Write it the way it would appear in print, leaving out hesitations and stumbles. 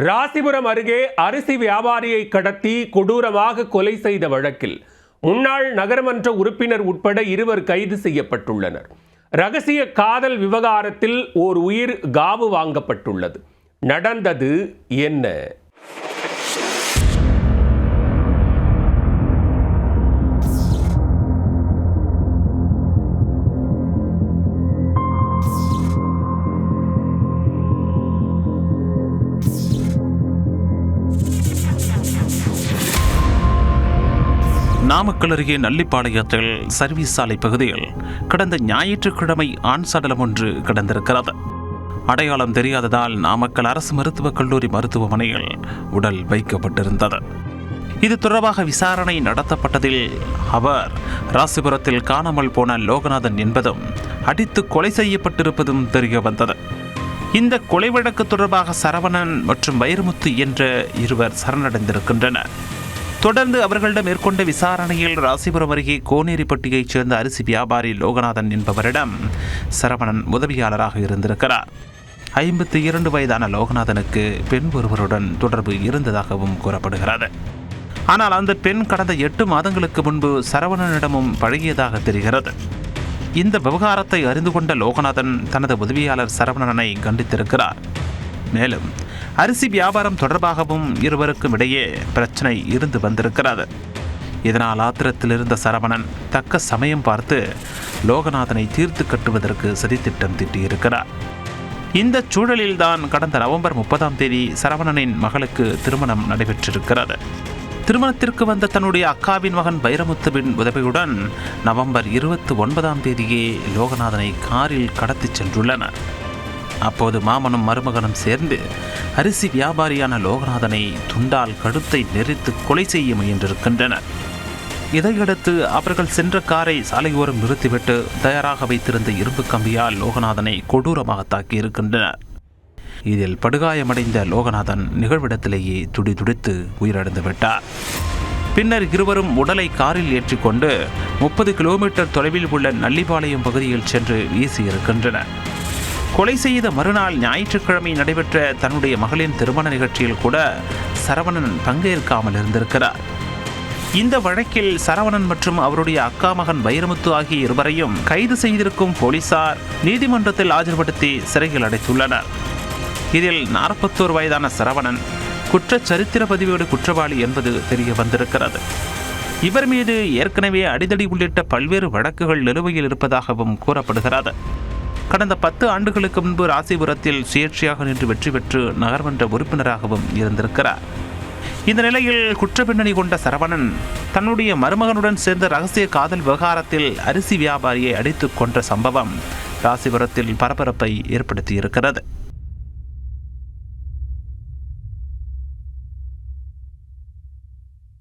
ராசிபுரம் அருகே அரிசி வியாபாரியை கடத்தி கொடூரமாக கொலை செய்த வழக்கில் முன்னாள் நகரமன்ற உறுப்பினர் உட்பட 2 கைது செய்யப்பட்டுள்ளனர். ரகசிய காதல் விவகாரத்தில் ஓர் உயிர் காவு வாங்கப்பட்டுள்ளது. நடந்தது என்ன? நாமக்கல் அருகே நல்லிப்பாளையத்தில் சர்வீஸ் சாலை பகுதியில் கடந்த ஞாயிற்றுக்கிழமை ஆண் சடலம் ஒன்று கிடந்திருக்கிறது. அடையாளம் தெரியாததால் நாமக்கல் அரசு மருத்துவக் கல்லூரி மருத்துவமனையில் உடல் வைக்கப்பட்டிருந்தது. இது தொடர்பாக விசாரணை நடத்தப்பட்டதில் அவர் ராசிபுரத்தில் காணாமல் போன லோகநாதன் என்பதும் அடித்து கொலை செய்யப்பட்டிருப்பதும் தெரிய வந்தது. இந்த கொலை வழக்கு தொடர்பாக சரவணன் மற்றும் வைரமுத்து என்ற 2 சரணடைந்திருக்கின்றனர். தொடர்ந்து அவர்களிடம் மேற்கொண்ட விசாரணையில் ராசிபுரம் அருகே கோனேரிப்பட்டியைச் சேர்ந்த அரிசி வியாபாரி லோகநாதன் என்பவரிடம் சரவணன் உதவியாளராக இருந்திருக்கிறார். 52 வயதான லோகநாதனுக்கு பெண் ஒருவருடன் தொடர்பு இருந்ததாகவும் கூறப்படுகிறது. ஆனால் அந்த பெண் கடந்த 8 மாதங்களுக்கு முன்பு சரவணனிடமும் பழகியதாக தெரிகிறது. இந்த விவகாரத்தை அறிந்து கொண்ட லோகநாதன் தனது உதவியாளர் சரவணனை கண்டித்திருக்கிறார். மேலும் அரிசி வியாபாரம் தொடர்பாகவும் இருவருக்கும் இடையே பிரச்சனை இருந்து வந்திருக்கிறது. இதனால் ஆத்திரத்தில் இருந்த சரவணன் தக்க சமயம் பார்த்து லோகநாதனை தீர்த்து கட்டுவதற்கு சதித்திட்டம் தீட்டியிருக்கிறார். இந்த சூழலில்தான் கடந்த நவம்பர் 30ஆம் தேதி சரவணனின் மகளுக்கு திருமணம் நடைபெற்றிருக்கிறது. திருமணத்திற்கு வந்த தன்னுடைய அக்காவின் மகன் வைரமுத்துவின் உதவியுடன் நவம்பர் 29ஆம் தேதியே லோகநாதனை காரில் கடத்தி சென்றுள்ளனர். அப்போது மாமனும் மருமகனும் சேர்ந்து அரிசி வியாபாரியான லோகநாதனை துண்டால் கழுத்தை நெரித்து கொலை செய்ய முயன்றிருக்கின்றனர். இதையடுத்து அவர்கள் சென்ற காரை சாலையோரம் நிறுத்திவிட்டு தயாராக வைத்திருந்த இரும்பு கம்பியால் லோகநாதனை கொடூரமாக தாக்கியிருக்கின்றனர். இதில் படுகாயமடைந்த லோகநாதன் நிகழ்விடத்திலேயே துடிதுடித்து உயிரிழந்து விட்டார். பின்னர் இருவரும் உடலை காரில் ஏற்றிக்கொண்டு 30 கிலோமீட்டர் தொலைவில் உள்ள நல்லிப்பாளையம் பகுதியில் சென்று வீசியிருக்கின்றனர். கொலை செய்த மறுநாள் ஞாயிற்றுக்கிழமை நடைபெற்ற தன்னுடைய மகளின் திருமண நிகழ்ச்சியில் கூட சரவணன் பங்கேற்காமல் இருந்திருக்கிறார். இந்த வழக்கில் சரவணன் மற்றும் அவருடைய அக்கா மகன் வைரமுத்து ஆகிய இருவரையும் கைது செய்திருக்கும் போலீசார் நீதிமன்றத்தில் ஆஜர்படுத்தி சிறையில் அடைத்துள்ளனர். இதில் 41 வயதான சரவணன் குற்ற சரித்திர பதிவேடு குற்றவாளி என்பது தெரிய வந்திருக்கிறது. இவர் மீது ஏற்கனவே அடிதடி உள்ளிட்ட பல்வேறு வழக்குகள் நிலுவையில் இருப்பதாகவும் கூறப்படுகிறது. கடந்த 10 ஆண்டுகளுக்கு முன்பு ராசிபுரத்தில் சுயேட்சையாக நின்று வெற்றி பெற்று நகர்மன்ற உறுப்பினராகவும் இருந்திருக்கிறார். இந்த நிலையில் குற்ற பின்னணி கொண்ட சரவணன் தன்னுடைய மருமகனுடன் சேர்ந்த ரகசிய காதல் விவகாரத்தில் அரிசி வியாபாரியை அடித்து கொன்ற சம்பவம் ராசிபுரத்தில் பரபரப்பை ஏற்படுத்தியிருக்கிறது.